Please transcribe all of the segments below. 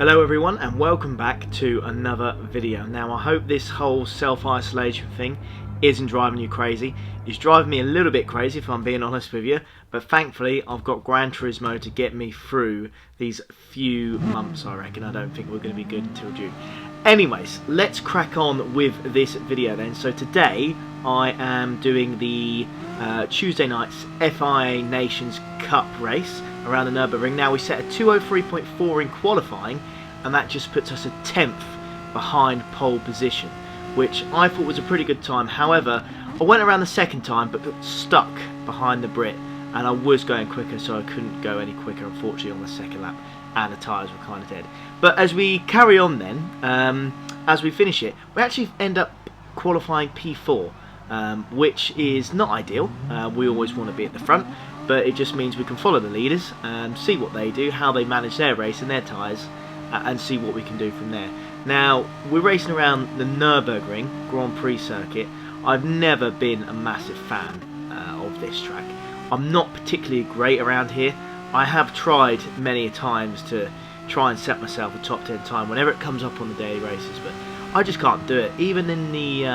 Hello everyone and welcome back to another video. Now I hope this whole self-isolation thing isn't driving you crazy. It's driving me a little bit crazy if I'm being honest with you, but thankfully I've got Gran Turismo to get me through these few months. I reckon. I don't think we're going to be good until June. Anyways, let's crack on with this video then. So today I am doing the Tuesday night's FIA Nations Cup race around the Nurburgring. Now we set a 203.4 in qualifying, and that just puts us a 10th behind pole position, which I thought was a pretty good time. However, I went around the second time but got stuck behind the Brit, and I was going quicker, so I couldn't go any quicker unfortunately on the second lap, and the tyres were kind of dead. But as we carry on then, as we finish it, we actually end up qualifying P4, which is not ideal. We always want to be at the front, but it just means we can follow the leaders and see what they do, how they manage their race and their tyres, and see what we can do from there. Now, we're racing around the Nurburgring Grand Prix circuit. I've never been a massive fan of this track. I'm not particularly great around here. I have tried many times to try and set myself a top 10 time whenever it comes up on the daily races, but I just can't do it. Even in the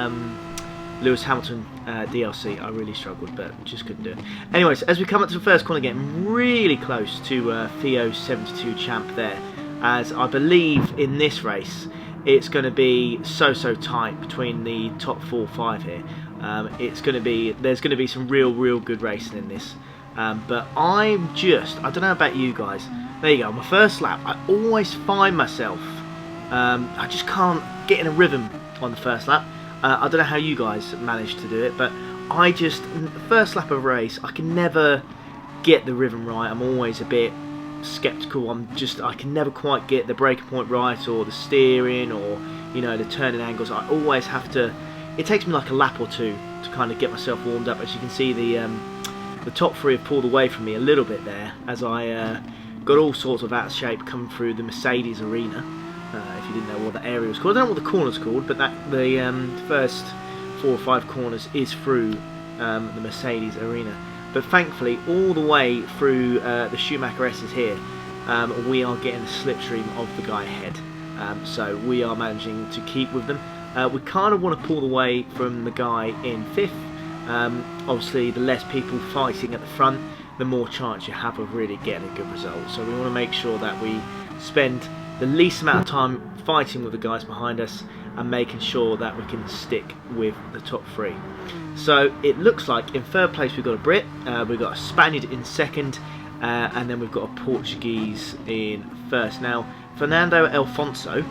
Lewis Hamilton DLC, I really struggled, but just couldn't do it. Anyways, as we come up to the first corner, getting really close to Theo's 72 champ there, as I believe in this race it's going to be so tight between the top 4 or 5 here. There's going to be some real good racing in this, but I don't know about you guys. There you go, my first lap, I always find myself I just can't get in a rhythm on the first lap. I don't know how you guys manage to do it, but I just, first lap of a race, I can never get the rhythm right. I'm always a bit sceptical. I can never quite get the braking point right, or the steering, or the turning angles. I always have to. It takes me like a lap or two to kind of get myself warmed up. As you can see, the top 3 have pulled away from me a little bit there, as I got all sorts of out of shape coming through the Mercedes arena. If you didn't know what the area was called, I don't know what the corner's called, but the first 4 or 5 corners is through the Mercedes arena. But thankfully, all the way through the Schumacher S's here, we are getting the slipstream of the guy ahead. So we are managing to keep with them. We kind of want to pull away from the guy in 5th. Obviously, the less people fighting at the front, the more chance you have of really getting a good result. So we want to make sure that we spend the least amount of time fighting with the guys behind us and making sure that we can stick with the top 3. So it looks like in 3rd place we've got a Brit, we've got a Spaniard in 2nd, and then we've got a Portuguese in 1st. Now, Fernando Alfonso,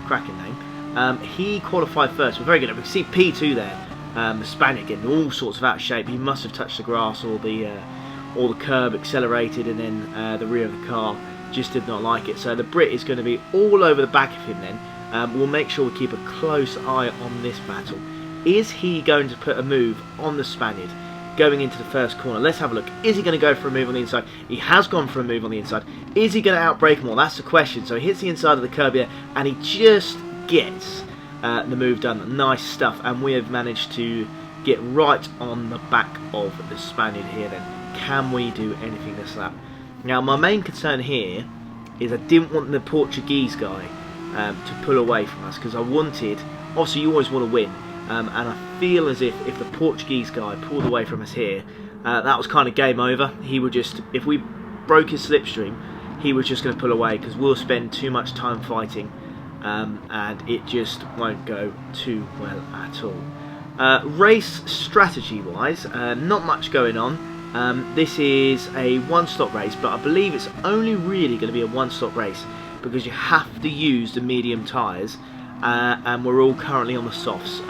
cracking name, he qualified 1st. We're very good. We can see P2 there, the Spaniard getting all sorts of out of shape. He must have touched the grass or the curb, accelerated, and then the rear of the car just did not like it. So the Brit is going to be all over the back of him then. We'll make sure we keep a close eye on this battle. Is he going to put a move on the Spaniard going into the first corner? Let's have a look. Is he going to go for a move on the inside? He has gone for a move on the inside. Is he going to outbrake him all? That's the question. So he hits the inside of the curb here, and he just gets the move done. Nice stuff. And we have managed to get right on the back of the Spaniard here then. Can we do anything this lap? Now, my main concern here is I didn't want the Portuguese guy to pull away from us, because I wanted, obviously you always want to win, and I feel as if the Portuguese guy pulled away from us here, that was kind of game over. He would just, if we broke his slipstream, he was just going to pull away, because we'll spend too much time fighting, and it just won't go too well at all. Race strategy wise, not much going on. This is a one-stop race, but I believe it's only really going to be a one-stop race because you have to use the medium tyres, and we're all currently on the softs.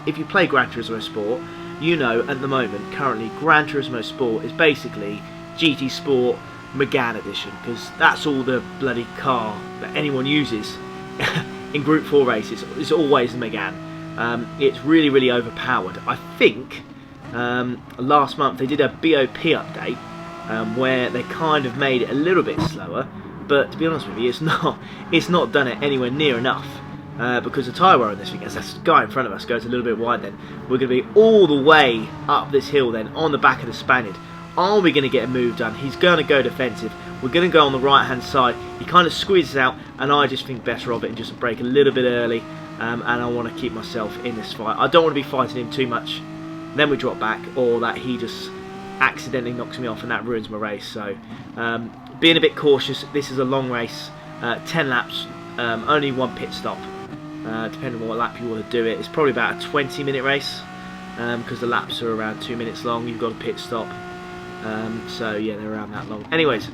If you play Gran Turismo Sport, you know at the moment, currently, Gran Turismo Sport is basically GT Sport Megane Edition, because that's all the bloody car that anyone uses in Group 4 races. It's always the Megane. It's really overpowered. I think last month they did a BOP update where they kind of made it a little bit slower, but to be honest with you, it's not done it anywhere near enough, because the tyre wear on this thing, as this guy in front of us goes a little bit wide, then we're going to be all the way up this hill then on the back of the Spaniard. Are we going to get a move done? He's going to go defensive. We're going to go on the right hand side. He kind of squeezes out, and I just think better of it and just brake a little bit early. And I want to keep myself in this fight. I don't want to be fighting him too much. Then we drop back, or that he just accidentally knocks me off and that ruins my race. So being a bit cautious. This is a long race, 10 laps, only one pit stop, depending on what lap you want to do it. It's probably about a 20-minute race, because the laps are around 2 minutes long. You've got a pit stop, so yeah, they're around that long. Anyways,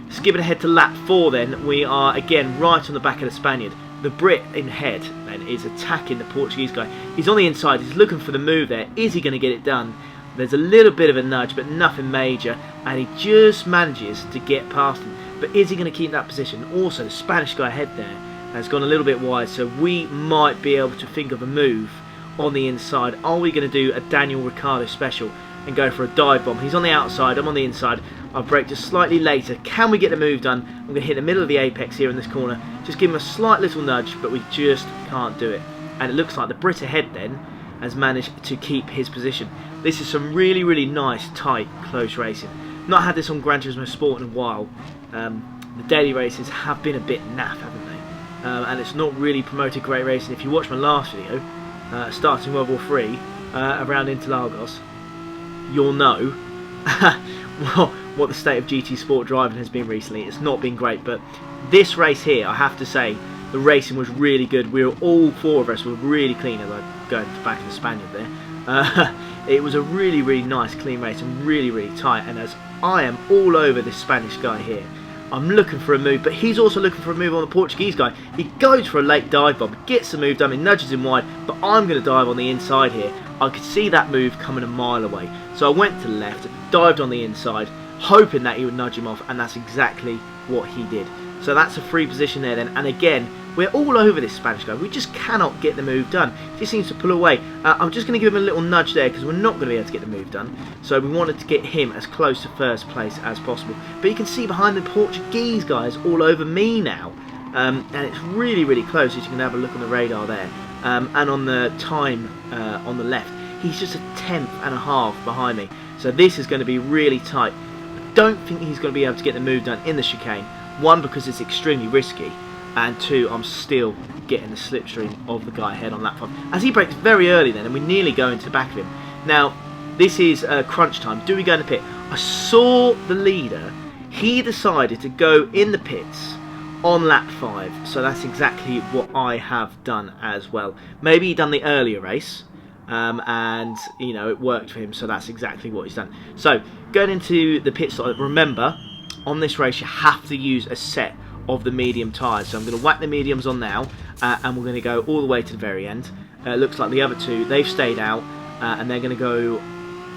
skipping ahead to lap 4 then, we are again right on the back of the Spaniard. The Brit in head then is attacking the Portuguese guy. He's on the inside, he's looking for the move there. Is he going to get it done? There's a little bit of a nudge, but nothing major, and he just manages to get past him. But is he going to keep that position? Also, the Spanish guy ahead there has gone a little bit wide, so we might be able to think of a move on the inside. Are we going to do a Daniel Ricciardo special and go for a dive bomb? He's on the outside, I'm on the inside. I'll brake just slightly later. Can we get the move done? I'm going to hit the middle of the apex here in this corner. Just give him a slight little nudge, but we just can't do it. And it looks like the Brit ahead then has managed to keep his position. This is some really, really nice, tight, close racing. Not had this on Gran Turismo Sport in a while. The daily races have been a bit naff, haven't they? And it's not really promoted great racing. If you watch my last video, starting World War 3, around Interlagos, you'll know what the state of GT Sport driving has been recently. It's not been great, but this race here, I have to say, the racing was really good. We were all 4 of us were really clean, as I go into the back of the Spaniard there. It was a really, really nice, clean race and really, really tight. And as I am all over this Spanish guy here, I'm looking for a move, but he's also looking for a move on the Portuguese guy. He goes for a late dive bomb, gets the move done, he nudges him wide, but I'm going to dive on the inside here. I could see that move coming a mile away. So I went to the left, dived on the inside, hoping that he would nudge him off, and that's exactly what he did. So that's a free position there then, and again, we're all over this Spanish guy. We just cannot get the move done. He seems to pull away. I'm just going to give him a little nudge there because we're not going to be able to get the move done. So we wanted to get him as close to first place as possible. But you can see behind the Portuguese guys all over me now. And it's really, really close, as you can have a look on the radar there. And on the time on the left, he's just a 1/10 and a half behind me. So this is going to be really tight. I don't think he's going to be able to get the move done in the chicane. 1, because it's extremely risky. And 2, I'm still getting the slipstream of the guy ahead on lap 5. As he brakes very early then, and we nearly go into the back of him. Now, this is crunch time. Do we go in the pit? I saw the leader. He decided to go in the pits on lap 5. So that's exactly what I have done as well. Maybe he done the earlier race. And, you know, it worked for him. So that's exactly what he's done. So, going into the pit stop, remember, on this race you have to use a set of the medium tyres. So I'm going to whack the mediums on now, and we're going to go all the way to the very end. Looks like the other 2, they've stayed out, and they're going to go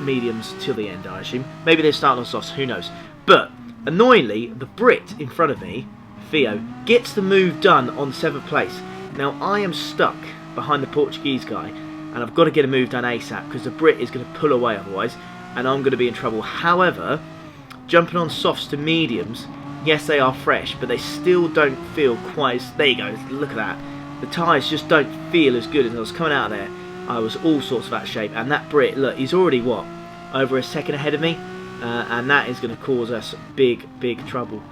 mediums till the end, I assume. Maybe they're starting on softs, who knows. But, annoyingly, the Brit in front of me, Theo, gets the move done on 7th place. Now, I am stuck behind the Portuguese guy, and I've got to get a move done ASAP, because the Brit is going to pull away otherwise, and I'm going to be in trouble. However, jumping on softs to mediums, yes, they are fresh, but they still don't feel quite as... There you go, look at that. The tyres just don't feel as good. As I was coming out of there, I was all sorts of out of shape. And that Brit, look, he's already, what, over a second ahead of me? And that is going to cause us big, big trouble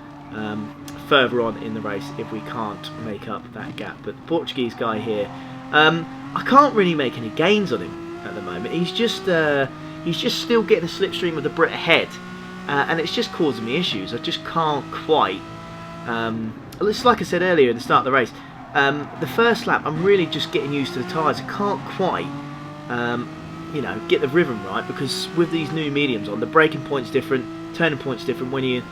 further on in the race if we can't make up that gap. But the Portuguese guy here, I can't really make any gains on him at the moment. He's just still getting a slipstream of the Brit ahead. And it's just causing me issues. I just can't quite... it's like I said earlier at the start of the race. The first lap, I'm really just getting used to the tyres. I can't quite, you know, get the rhythm right, because with these new mediums on, the braking point's different, turning point's different. When you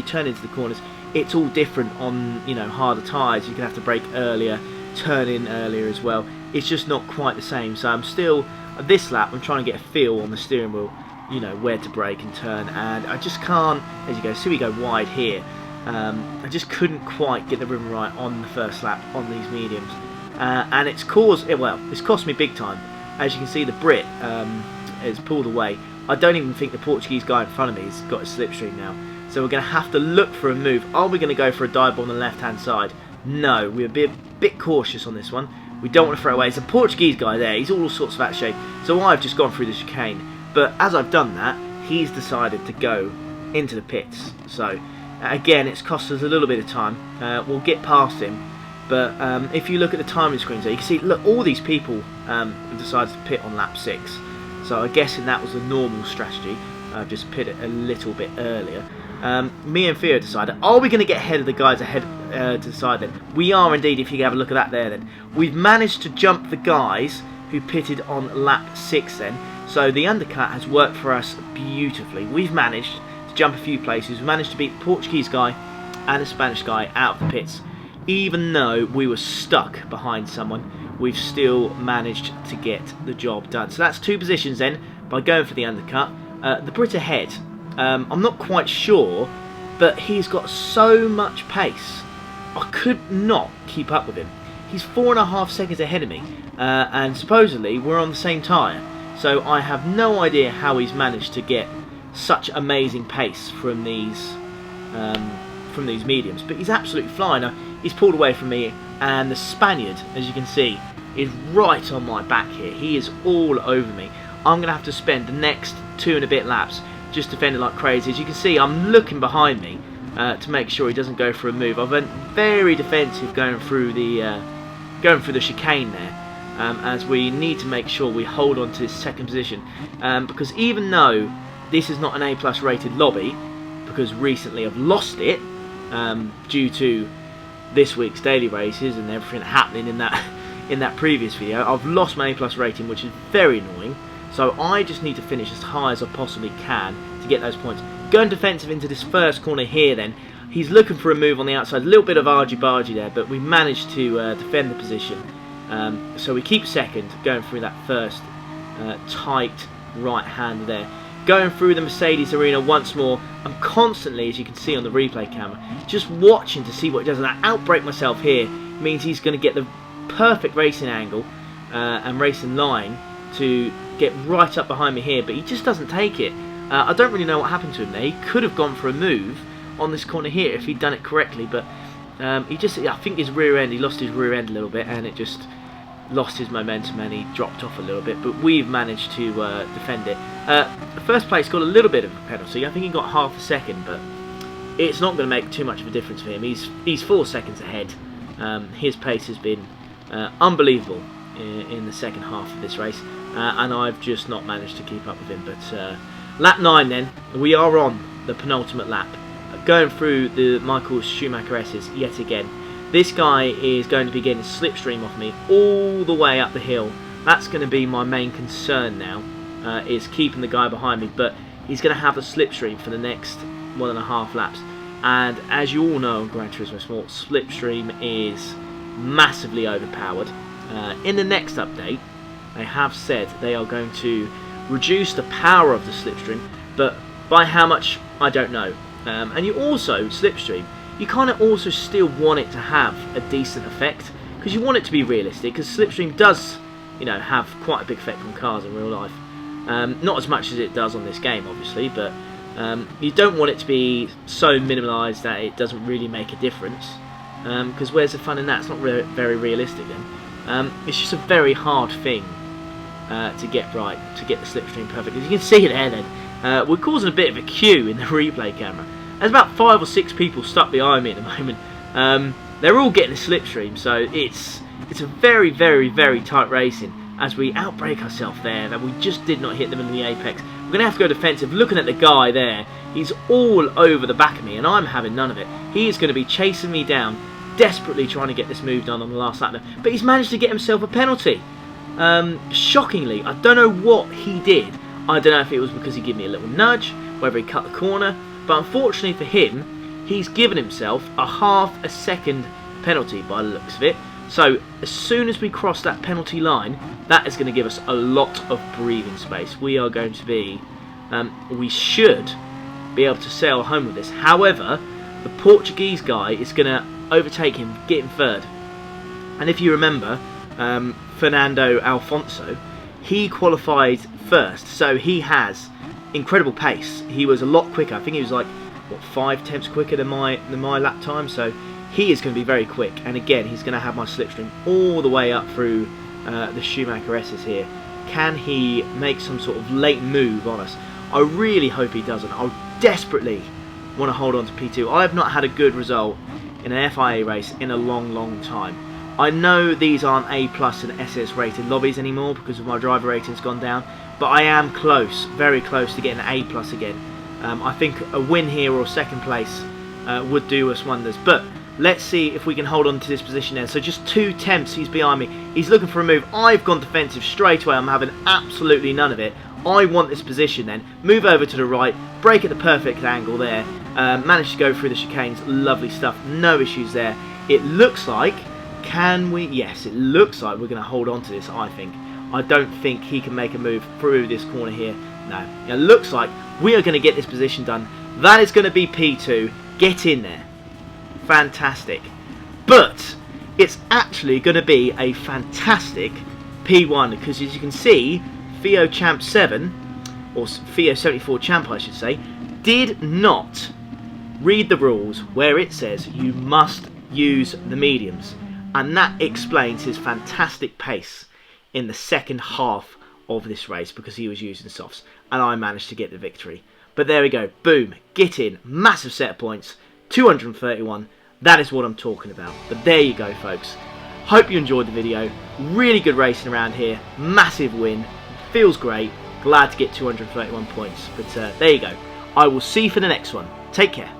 turn into the corners, it's all different on, you know, harder tyres. You're gonna have to brake earlier, turn in earlier as well. It's just not quite the same. So I'm still, at this lap, I'm trying to get a feel on the steering wheel, you know, where to brake and turn, and I just can't. As you go, see we go wide here. I just couldn't quite get the rhythm right on the first lap on these mediums, and it's cost me big time. As you can see, the Brit has pulled away. I don't even think the Portuguese guy in front of me has got a slipstream now, so we're going to have to look for a move. Are we going to go for a dive on the left hand side? No, we're a bit cautious on this one. We don't want to throw away. It's a Portuguese guy there, he's all sorts of out of shape, so I've just gone through the chicane. But as I've done that, he's decided to go into the pits. So again, it's cost us a little bit of time. We'll get past him, but if you look at the timing screens there, you can see, look, all these people have decided to pit on lap 6. So I'm guessing that was a normal strategy. Just pit it a little bit earlier. Me and Theo decided, are we going to get ahead of the guys ahead to the side then? We are indeed, if you have a look at that there then. We've managed to jump the guys who pitted on lap 6 then. So the undercut has worked for us beautifully. We've managed to jump a few places. We've managed to beat the Portuguese guy and the Spanish guy out of the pits. Even though we were stuck behind someone, we've still managed to get the job done. So that's 2 positions then by going for the undercut. The Brit ahead, I'm not quite sure, but he's got so much pace. I could not keep up with him. He's 4.5 seconds ahead of me, and supposedly we're on the same tyre. So I have no idea how he's managed to get such amazing pace from these mediums. But he's absolutely flying. Now, he's pulled away from me, and the Spaniard, as you can see, is right on my back here. He is all over me. I'm going to have to spend the next 2 and a bit laps just defending like crazy. As you can see, I'm looking behind me to make sure he doesn't go for a move. I've been very defensive going through the chicane there, as we need to make sure we hold on to this second position, because even though this is not an A+ rated lobby, because recently I've lost it due to this week's daily races and everything happening in that previous video, I've lost my A+ rating, which is very annoying. So I just need to finish as high as I possibly can to get those points. Going defensive into this first corner here then. He's looking for a move on the outside. A little bit of argy-bargy there, but we managed to defend the position. So we keep second, going through that first tight right hand there. Going through the Mercedes arena once more. I'm constantly, as you can see on the replay camera, just watching to see what he does. And I outbrake myself here means he's going to get the perfect racing angle and racing line to get right up behind me here, but he just doesn't take it. I don't really know what happened to him there. He could have gone for a move on this corner here if he'd done it correctly, but I think his rear end, he lost his rear end a little bit, and it just lost his momentum and he dropped off a little bit, but we've managed to defend it. The first place got a little bit of a penalty. I think he got half a second, but it's not going to make too much of a difference for him. He's 4 seconds ahead. His pace has been unbelievable in the second half of this race, and I've just not managed to keep up with him. But lap 9 then, we are on the penultimate lap, going through the Michael Schumacher S's yet again. This guy is going to be getting slipstream off me all the way up the hill. That's going to be my main concern now, is keeping the guy behind me, but he's going to have a slipstream for the next 1.5 laps. And as you all know on Gran Turismo Sport, slipstream is massively overpowered. In the next update, they have said they are going to reduce the power of the slipstream, but by how much, I don't know. And you also, slipstream, you kind of also still want it to have a decent effect, because you want it to be realistic, because slipstream does, you know, have quite a big effect on cars in real life. Not as much as it does on this game, obviously, but you don't want it to be so minimalised that it doesn't really make a difference, because where's the fun in that? It's not very realistic then. It's just a very hard thing to get right, to get the slipstream perfect. As you can see there then, we're causing a bit of a queue in the replay camera. There's about 5 or 6 people stuck behind me at the moment. They're all getting a slipstream, so it's a very, very, very tight racing as we outbrake ourselves there, that we just did not hit them in the apex. We're going to have to go defensive. Looking at the guy there, he's all over the back of me, and I'm having none of it. He is going to be chasing me down, desperately trying to get this move done on the last lap, but he's managed to get himself a penalty. Shockingly, I don't know what he did. I don't know if it was because he gave me a little nudge, whether he cut the corner, but unfortunately for him, he's given himself a half a second penalty by the looks of it. So as soon as we cross that penalty line, that is going to give us a lot of breathing space. We are going to be, we should be able to sail home with this. However, the Portuguese guy is going to overtake him, get him third. And if you remember, Fernando Alfonso, he qualified first, so he has incredible pace. He was a lot quicker. I think he was like, what, 5 tenths quicker than my lap time, so he is going to be very quick. And again, he's going to have my slipstream all the way up through the Schumacher S's here. Can he make some sort of late move on us? I really hope he doesn't. I desperately want to hold on to P2. I have not had a good result in an FIA race in a long time. I know these aren't A+ and SS rated lobbies anymore because of my driver rating's gone down, but I am close, very close to getting an A+ again. I think a win here or second place would do us wonders, but let's see if we can hold on to this position then. So just 2 temps, he's behind me, he's looking for a move. I've gone defensive straight away, I'm having absolutely none of it. I want this position then, move over to the right, brake at the perfect angle there, managed to go through the chicanes, lovely stuff, no issues there. It looks like, can we, yes, it looks like we're going to hold on to this, I think. I don't think he can make a move through this corner here, no. It looks like we are going to get this position done. That is going to be P2, get in there, fantastic. But it's actually going to be a fantastic P1, because as you can see, FIO Champ 7, or FIO 74 Champ I should say, did not read the rules where it says you must use the mediums, and that explains his fantastic pace in the second half of this race because he was using softs, and I managed to get the victory. But there we go, boom, get in, massive set of points, 231, that is what I'm talking about. But there you go folks, hope you enjoyed the video, really good racing around here, massive win, feels great, glad to get 231 points, but there you go, I will see you for the next one, take care.